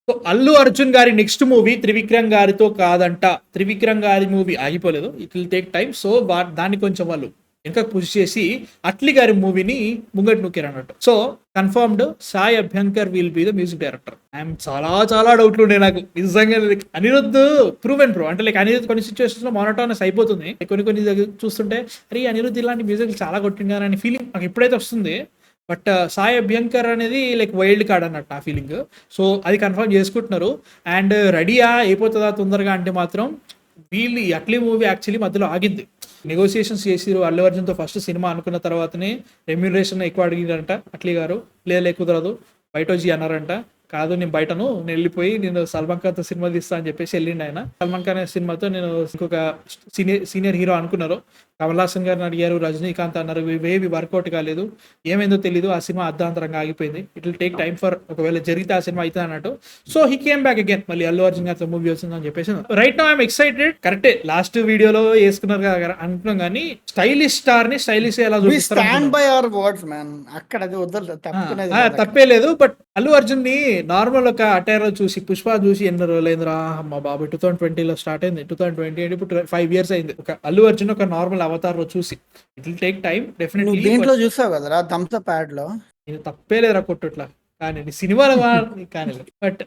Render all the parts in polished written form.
So Allu Arjun గారి next movie Trivikram గారితో కాదంట. త్రివిక్రమ్ గారి మూవీ ఆగిపోలేదు, it will take time. So దాన్ని కొంచెం వాళ్ళు ఇంకా పుష్ చేసి అట్లీ గారి మూవీని ముంగట్ నూకారు అన్నట్టు. So confirmed Sai Abhyankar will be the music director. I'm చాలా చాలా డౌట్లు ఉండే నాకు నిజంగా. అనిరుద్ధ్ ప్రూవ్ అండ్ ప్రూవ్ అంటే లైక్ అనిరుద్ధ్ కొన్ని సిచ్యువేషన్స్ లో మోనోటోనస్ అయిపోతుంది. కొన్ని చూస్తుంటే అరే అనిరుద్ధ్ ఇలాంటి మ్యూజిక్ చాలా కొట్టింది అని ఫీలింగ్ నాకు ఎప్పుడైతే వస్తుంది. బట్ సాయి అభ్యంకర్ అనేది లైక్ వైల్డ్ కార్డ్ అన్నట్టు ఆ ఫీలింగ్. సో అది కన్ఫర్మ్ చేసుకుంటున్నారు. అండ్ రెడీయా అయిపోతుందా తొందరగా అంటే మాత్రం వీళ్ళు ఈ అట్లీ మూవీ యాక్చువల్లీ మధ్యలో ఆగింది. నెగోసియేషన్స్ చేసిరు అల్లు అర్జున్తో ఫస్ట్ సినిమా అనుకున్న తర్వాతనే రెమ్యూనరేషన్ ఎక్కువ అడిగినారంట అట్లీ గారు. లేదా కుదరదు బయట వచ్చి అన్నారంట. కాదు నేను బయటను నేను వెళ్ళిపోయి నేను సల్మాన్ ఖాన్తో సినిమా తీస్తా అని చెప్పేసి వెళ్ళిండు ఆయన. సల్మాన్ ఖాన్ సినిమాతో నేను ఇంకొక సీనియర్ హీరో అనుకున్నారు. కమల్ హాసన్ గారిని అడిగారు, రజనీకాంత్ అన్నారు, ఇవేవి వర్కౌట్ కాలేదు. ఏమైందో తెలీదు, ఆ సినిమా అర్ధాంతరంగా ఆగిపోయింది. It will take time for ఒకవేళ జరిగితే ఆ సినిమా అయితే అన్నట్టు. So he came back again, మళ్ళీ అల్లు అర్జున్ గారితో మూవీ వస్తుంది అని చెప్పేసి. Right now I'm excited. కరెక్టే లాస్ట్ వీడియోలో వేసుకున్నారు కదా అనుకున్నాం, కానీ స్టైలిష్ స్టార్ ని స్టైలిష్ ఎలా చూపిస్తారు. తప్పే లేదు. బట్ అల్లు అర్జున్ ని నార్మల్ ఒక అటైర్ చూసి పుష్ప చూసి ఎన్నో రోజులైందిరా మా బాబు. 2020లో స్టార్ట్ అయింది, 2020 ఇప్పుడు 5 years అయింది. ఒక అల్లు అర్జున్ ఒక నార్మల్ అవతార్ లో చూసి it will take time definitely. దీంట్లో చూసావు కదరా థమ్స్ అప్ యాడ్ లో, ఇది తప్పే లేదురా కొట్టుట్లా కానీ సినిమాలో కానీ. But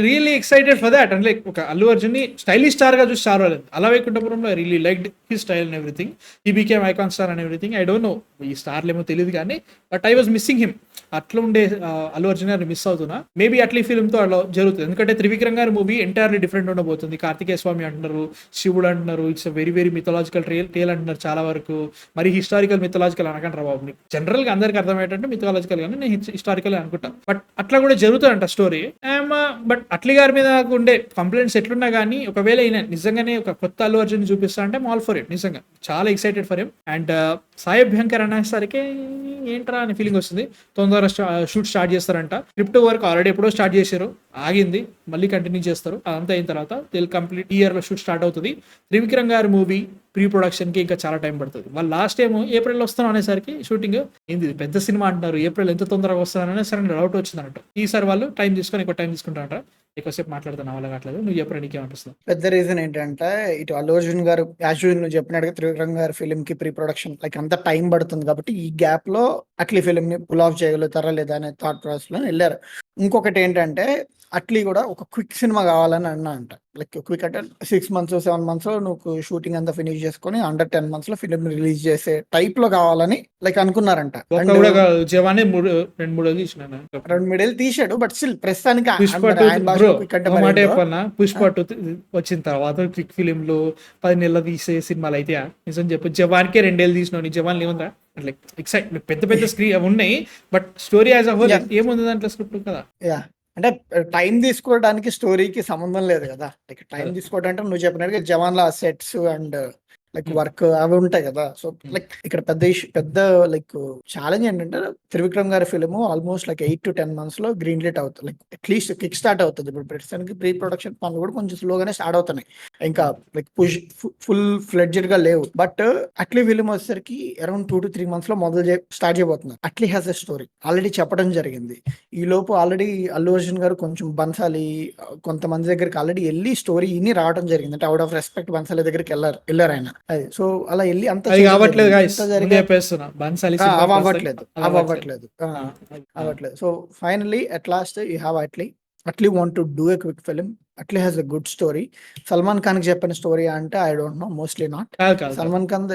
really excited for that. And like ఒక అల్లు అర్జున్ ని స్టైలిష్ స్టార్ గా చూసి చాలా లేదు. అలా వైకుంఠపురంలో I really liked his style and everything. He became icon star and everything. I don't know ఈ స్టార్లు ఏమో తెలియదు కానీ but I was missing him. అట్లా ఉండే అల్లు అర్జున్ గారిని మిస్ అవుతున్నా. మేబీ అట్లీ ఫిల్మ్ తో అలా జరుగుతుంది. ఎందుకంటే త్రివిక్రమ్ గారి మూవీ ఎంటైర్లీ డిఫరెంట్ ఉండబోతుంది. కార్తికేయ స్వామి అంటున్నారు, శివుడు అంటున్నారు, ఇట్స్ వెరీ వెరీ మిథలాజికల్ టేల్ అంటున్నారు చాలా వరకు. మరి హిస్టారికల్ మిథలాజికల్ అనకంటారా బాబు. జనరల్ గా అందరికి అర్థమయ్యేటంటే మిథలాజికల్ గానీ నేను హిస్టారికల్ అనుకుంటా. బట్ అట్లా కూడా జరుగుతుందంట స్టోరీ. బట్ అట్లీ గారి మీద ఉండే కంప్లైంట్స్ ఎట్లున్నా కానీ ఒకవేళ ఈయన నిజంగానే ఒక కొత్త అల్లు అర్జున్ చూపిస్తా అంటే ఆల్ ఫర్ ఇట్. నిజంగా చాలా excited for him. And Sai Abhyankar అనేసరికి ఏంట్రా అనే ఫీలింగ్ వస్తుంది. తొందరగా షూట్ స్టార్ట్ చేస్తారంట. స్క్రిప్ట్ వర్క్ ఆల్రెడీ ఎప్పుడో స్టార్ట్ చేశారు, ఆగింది, మళ్ళీ కంటిన్యూ చేస్తారు. అదంతా అయిన తర్వాత వీళ్ళు కంప్లీట్ ఇయర్ లో షూట్ స్టార్ట్ అవుతుంది. త్రివిక్రమ్ గారి మూవీ ప్రీ ప్రొడక్షన్ కి ఇంకా చాలా టైం పడుతుంది. వాళ్ళు లాస్ట్ టైం ఏప్రిల్ వస్తాను అనేసరికి షూటింగ్ ఏంది పెద్ద సినిమా అంటున్నారు, ఏప్రిల్ ఎంత తొందరగా వస్తాననే సరే డౌట్ వచ్చింది అన్నట్టు. ఈసారి వాళ్ళు టైం తీసుకొని ఎక్కువ టైం తీసుకుంటారంట. ఎక్కువసేపు మాట్లాడుతున్నా వాళ్ళ కావట్లేదు. నువ్వు చెప్పరా నీకేమనిపిస్తుంది? పెద్ద రీజన్ ఏంటంటే ఇటు అల్లు అర్జున్ గారు యాక్చువల్లీ నువ్వు చెప్పినట్టుగా త్రివిక్రమ్ గారి ఫిల్మ్ కి ప్రీ ప్రొడక్షన్ లైక్ అంత టైం పడుతుంది కాబట్టి ఈ గ్యాప్ లో అట్లీ ఫిల్మ్ ని పుల్ ఆఫ్ చేయగలుగుతారా లేదా అనే థాట్ ప్రాసెస్ లో వెళ్ళారు. ఇంకొకటి ఏంటంటే అట్లీ కూడా ఒక క్విక్ సినిమా కావాలని అన్నా అంట. లైక్ క్విక్ అంటే 6 months 7 months లో నువ్వు షూటింగ్ అంతా ఫినిష్ చేసుకొని అండర్ 10 months లో ఫిల్మ్ రిలీజ్ చేసే టైప్ లో కావాలని లైక్ అనుకున్నారంట. జవానే 2-3 తీసిన 2-3 తీసాడు. బట్ స్టిల్ ప్రస్తుతానికి పుష్ప 2 వచ్చిన తర్వాత క్విక్ ఫిలింలు 10 నెలలు తీసే సినిమాలు అయితే నిజం చెప్పు. జవాన్కే 2 ఏళ్ళు తీసినావు. జవాన్ ఏముందా లైక్ ఎక్సైట్ పెద్ద పెద్ద స్క్రీన్ ఉన్నాయి. But story as a whole ఏముంది దాంట్లో స్క్రిప్ట్ కదా. అంటే టైం తీసుకోవడానికి స్టోరీకి సంబంధం లేదు కదా. లైక్ టైం తీసుకోవడం అంటే నువ్వు చెప్పినట్టుగా జవాన్ లా సెట్స్ అండ్ లైక్ వర్క్ అవి ఉంటాయి కదా. సో లైక్ ఇక్కడ పెద్ద లైక్ ఛాలెంజ్ ఏంటంటే త్రివిక్రమ్ గారి film almost like 8 to 10 months లో గ్రీన్ లైట్ అవుతుంది. లైక్ అట్లీస్ట్ కిక్ స్టార్ట్ అవుతుంది. ఇప్పుడు ప్రస్తుతానికి ప్రీ ప్రొడక్షన్ పనులు కూడా కొంచెం స్లోగానే స్టార్ట్ అవుతున్నాయి, ఇంకా లైక్ ఫుల్ ఫ్లెడ్జెడ్ గా లేవు. బట్ అట్లీ ఫిల్మ్ వచ్చేసరికి అరౌండ్ 2 to 3 months లో స్టార్ట్ చేయబోతున్నారు. Atlee has a story already చెప్పడం జరిగింది. ఈ లోపు ఆల్రెడీ అల్లు అర్జున్ గారు కొంచెం బన్సాలి కొంతమంది దగ్గరికి ఆల్రెడీ వెళ్ళి స్టోరీ ఇన్ని రావడం జరిగింది. అంటే అవుట్ ఆఫ్ రెస్పెక్ట్ బన్సాలి దగ్గరికి వెళ్ళారు ఆయన. అది సో అలా వెళ్ళి అంత అవ్వట్లేదు. So finally at last you have Atlee want to do a quick film. Atlee has a good story. Salman Khan కి చెప్పిన స్టోరీ అంటే I don't no, mostly not. Salman Khan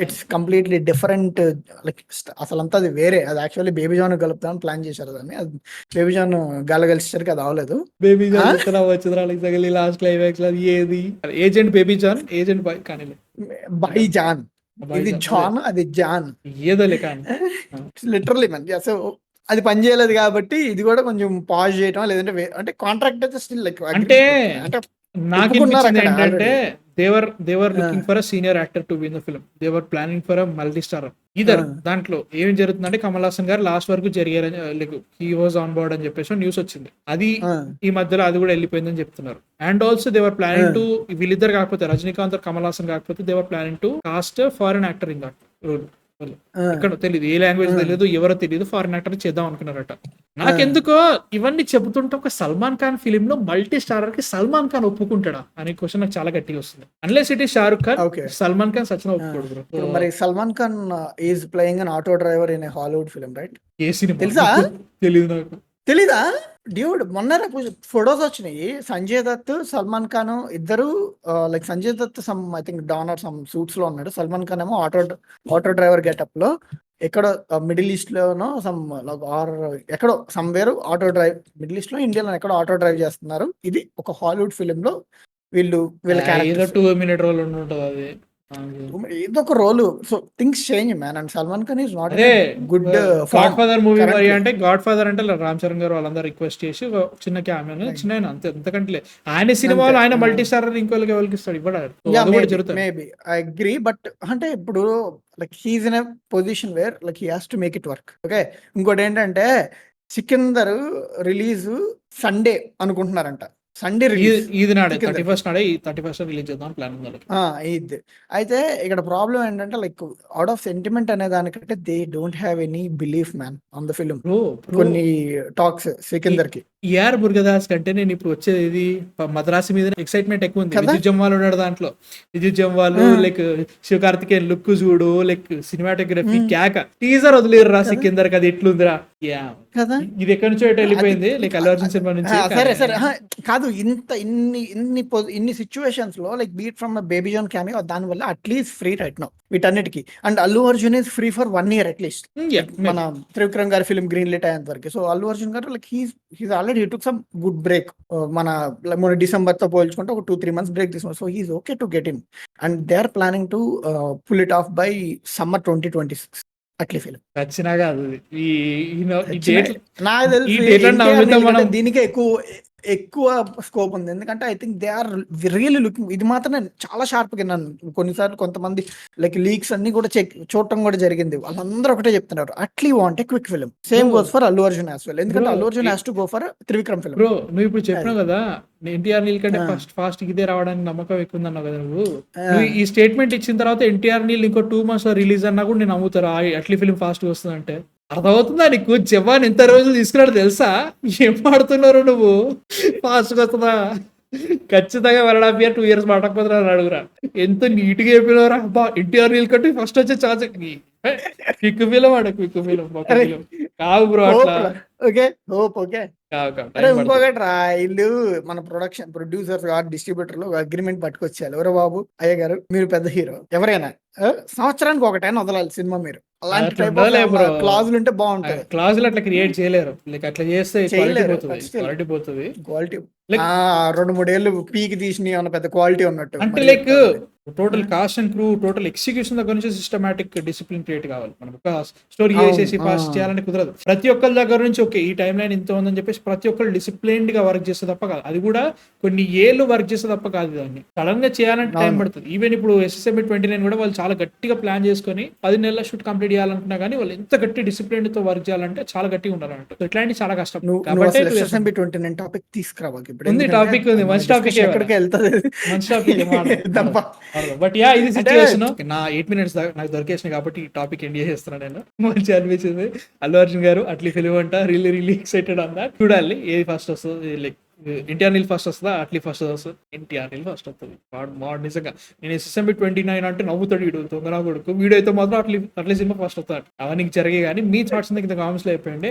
it's completely different. Like అసలు అంతా అది వేరే. అది యాక్చువల్లీ బేబీ జాన్ కలుపుతామని ప్లాన్ చేశారు దాన్ని. అది బేబీ జాన్ కలిసరికి అది అవ్వలేదు. బేబీ జాన్ లాస్ట్ క్లైమాక్స్ లో ఏది agent Baby John agent boy కానీ బై జాన్, ఇది జాన్ అది జాన్ ఏదో లిటరలీ మన్. సో అది పని చేయలేదు కాబట్టి ఇది కూడా కొంచెం పాజ్ చేయటం లేదంటే అంటే కాంట్రాక్ట్ అయితే స్టిల్ లైక్ అంటే నాకు ఏంటంటే they're looking for a senior actor to be in the film. They're planning for a multi star. ఇదర్ దాంట్లో ఏం జరుగుతుందంటే కమల్ హాసన్ గారు లాస్ట్ వరకు జరిగారు, like he was on board అని చెప్పేసి న్యూస్ వచ్చింది. అది ఈ మధ్యలో అది కూడా వెళ్ళిపోయిందని చెప్తున్నారు. And also they're planning to, వీళ్ళిద్దరు కాకపోతే రజనీకాంత్ కమల్ హాసన్ కాకపోతే they're planning to cast foreign actor in that role. వాళ్ళు. ఆ, ఎక్కడో తెలియదు, ఏ లాంగ్వేజ్ ఆ. తెలియదు, ఎవరో తెలియదు, ఫారిన్ యాక్టర్ చేద్దాం అనుకున్నారట. నాకెందుకో ఇవన్నీ చెబుతుంటే ఒక సల్మాన్ ఖాన్ ఫిలిం లో మల్టీ స్టారర్ కి సల్మాన్ ఖాన్ ఒప్పుకుంటాడా అనే క్వశ్చన్ నాకు చాలా గట్టిగా వస్తుంది. అన్లెస్ ఇట్ ఈ షారుఖ్ ఖాన్, ఓకే. సల్మాన్ ఖాన్ సచిన ఒప్పుకోడు బ్రో. ఇప్పుడు మరి Salman Khan is playing an auto driver in a Hollywood film, right? A cinema తెలుసా? తెలియదు నాకు. తెలీదా? డ్యూడ్, మొన్న ఫొటోస్ వచ్చినాయి. సంజయ్ దత్, సల్మాన్ ఖాన్ ఇద్దరు, like Sanjay Dutt some I think Don are some suits లో ఉన్నాడు. సల్మాన్ ఖాన్ ఏమో ఆటో డ్రైవర్ గెటప్ లో ఎక్కడో మిడిల్ ఈస్ట్ లోనో సమ్ ఆర్ ఎక్కడో somewhere auto drive, middle east లో ఇండియాలో ఎక్కడో ఆటో డ్రైవ్ చేస్తున్నారు. ఇది ఒక హాలీవుడ్ ఫిలిం లో వీళ్ళ ఏదో క్యారెక్టర్ 2 minute రోల్ ఉంటుంది అది. ఏదో ఒక role. So things change man, and Salman Khan is not అదే గుడ్ గాడ్ ఫాదర్ మూవీ మరి currently. అంటే గాడ్ ఫాదర్ అంటే రామ్ చరణ్ గారు వాళ్ళందరూ రిక్వెస్ట్ చేసి ఒక చిన్న క్యామెరా చిన్న అంతే, అంతకంటే లేదు. ఆయన సినిమాలో ఆయన మల్టీ స్టార్ ఇంకోళ్ళకి ఎవరికి ఇస్తాడు, ఇవ్వడాడు. అది కూడా జరుగుతుంది. మేబీ ఐ అగ్రీ, బట్ అంటే ఇప్పుడు like he's in a position where like he has to make it work. Okay, ఇంకోటి ఏంటంటే సికిందర్ రిలీజ్ సండే అనుకుంటున్నారంట. సండే రిలీజ్ ఇది నాడే సికిందర్. 31st నాడే, 31st రిలీజ్ చేద్దాం ప్లాన్ ఉంది. ఇది అయితే ఇక్కడ ప్రాబ్లం ఏంటంటే లైక్ అవుట్ ఆఫ్ సెంటిమెంట్ అనే దానికంటే they don't have any belief man on the film. Bro కొన్ని టాక్స్ సికిందర్ కి ఏఆర్ మురుగదాస్ కంటే నేను ఇప్పుడు వచ్చేది ఇది మద్రాసు మీద ఎక్సైట్మెంట్ ఎక్కువ ఉంది. కదా? విద్యుత్ జమ్వాల్ ఉన్నాడు దాంట్లో. విద్యుత్ జమ్వాల్ లైక్ శివకార్తికేయన్ లుక్ చూడు, లైక్ సినిమాటోగ్రఫీ క్యాక టీజర్ వదిలేరు రా సికిందర్ అది ఎట్లుందిరా. కదా, ఇది ఎక్కడి నుంచో ఎటు వెళ్ళిపోయింది, లైక్ అల్లు అర్జున్ సినిమా నుంచి. సరే సరే కాదు, ఇన్ని సిచ్యువేషన్స్ లో like beat from Baby John cameo, దాని వల్ల అట్లీస్ట్ ఫ్రీ రైట్ నౌ వీటన్నిటికి. And Allu Arjun is free for 1 year at least. మన త్రివిక్రమ్ గారి ఫిల్మ్ గ్రీన్ లిట్ అయ్యేంత వరకు. సో అల్లు అర్జున్ గారు like he's already took some good break. మన డిసెంబర్ తో పోల్చుకుంటే ఒక 2-3 months బ్రేక్ తీసుకున్నారు. So he's okay to get him, and they are planning to pull it off by summer 2026 Atlee film. వచ్చినా కాదు నాకు తెలిసి దీనికే ఎక్కువ స్కోప్ ఉంది. ఎందుకంటే I think they are really looking. ఇది మాత్రం నేను చాలా షార్ప్ గా విన్నాను. కొన్నిసార్లు కొంతమంది లైక్ లీక్స్ అన్ని కూడా చూడటం కూడా జరిగింది. వాళ్ళందరూ ఒకటే చెప్తున్నారు, Atlee want a quick film. Same goes for Allu Arjun as well. ఎందుకంటే Allu Arjun has to go for Trivikram film. Bro నువ్వు ఇప్పుడు చెప్పినావు కదా ఎన్టీఆర్ నీల్ కంటే ఫాస్ట్ ఇదే రావడానికి నమ్మకం ఎక్కువ ఉందన్నావు కదా నువ్వు ఈ స్టేట్మెంట్ ఇచ్చిన తర్వాత ఎన్టీఆర్ నీల్ ఇంకో 2 months లో రిలీజ్ అన్నా కూడా నేను నమ్ముతారా అట్లీ ఫిలిం ఫాస్ట్ గా వస్తుందంటే? అర్థమవుతుందా నీకు? జవాన్ ఎంత రోజులు తీసుకున్నాడు తెలుసా? ఏం పాడుతున్నారు నువ్వు? ఫాస్ట్ గా వస్తుందా? ఖచ్చితంగా 1.5 years 2 years పట్టకపోతున్నా అడుగురా. ఎంత నీట్ గా చెప్పినవరా బా. ఎన్టీఆర్ నీల్ కంటే ఫస్ట్ వచ్చే ఛాన్స్ క్విక్ ఫిలిం ఆడ క్విక్ ఫిలిం కాదు బ్రో అట్లా. Okay hope okay. అరే ఇంకొకటి రా, వీళ్ళు మన ప్రొడ్యూసర్స్ డిస్ట్రిబ్యూటర్లు అగ్రిమెంట్ పట్టుకొచ్చారు. ఎవరో బాబు అయ్య గారు, మీరు పెద్ద హీరో, ఎవరైనా సంవత్సరానికి ఒకటైనా వదలాలి సినిమా. మీరు అలాంటి క్లాజులు ఉంటే బాగుంటాయి. క్లాజులు అట్లా క్రియేట్ చేయలేరు. లైక్ అట్లా చేస్తే క్వాలిటీ పోతుంది. క్వాలిటీ 2-3 ఏళ్ళు పీకి తీసిన ఏమన్నా పెద్ద క్వాలిటీ ఉన్నట్టు. అంటే like total cost and crew, total execution దగ్గర నుంచి సిస్టమాటిక్ డిసిప్లిన్ క్రియేట్ కావాలి. మనం ఒక స్టోరీ చేసేసి ఫాస్ట్ చేయాలంటే కుదరదు. ప్రతి ఒక్కరి దగ్గర నుంచి ఓకే ఈ టైం లైన్ ఇంత ఉందని చెప్పేసి ప్రతి ఒక్కరు డిసిప్లైన్డ్ గా వర్క్ చేస్తే తప్ప కాదు. అది కూడా కొన్ని ఏళ్ళు వర్క్ చేస్తే తప్ప కాదు. దాన్ని సడన్ గా చేయాలంటే టైం పడుతుంది. ఈవెన్ ఇప్పుడు SSME 29 కూడా వాళ్ళు చాలా గట్టిగా ప్లాన్ చేసుకుని 10 నెలల షూట్ కంప్లీట్ చేయాలనుకున్నా కానీ వాళ్ళు ఎంత గట్టి డిసిప్లిన్ తో వర్క్ చేయాలంటే చాలా గట్టిగా ఉండాలంట. ఇట్లాంటి చాలా కష్టం. కాబట్టి SSME 29 టాపిక్ తీసుకురావాలి. ఉంది టాపిక్ ఉంది, మంచి టాపిక్ ఎక్కడికి వెళ్తుంది, మంచి టాపిక్. బట్ యా ఇది సిచ్యువేషన్. నా 8 minutes నాకు దొరికేసినాయి కాబట్టి ఈ టాపిక్ ఎండ్ చేసేస్తున్నాను నేను. మంచి అనిపించింది. అల్లు అర్జున్ గారు అట్లీ ఫిలిం అంట, రియల్లీ ఎక్సైటెడ్ అన్న. చూడాలి ఏది ఫస్ట్ వస్తుంది. లైక్ ఎన్టీఆర్ నీల్ ఫస్ట్ వస్తుందా అట్లీ ఫస్ట్ వస్తుంది? ఎన్టీఆర్ నీల్ ఫస్ట్ వస్తుంది. నిజంగా నేను SSME 29 అంటే నవ్వుతాడు వీడు దొంగనా కొడుకు. వీడియో అయితే మాత్రం అట్లీ సినిమా ఫస్ట్ వస్తాడు. అవన్నీ జరిగే కానీ మీ థాట్స్ కింద కామెంట్స్ లో అయిపోయింది.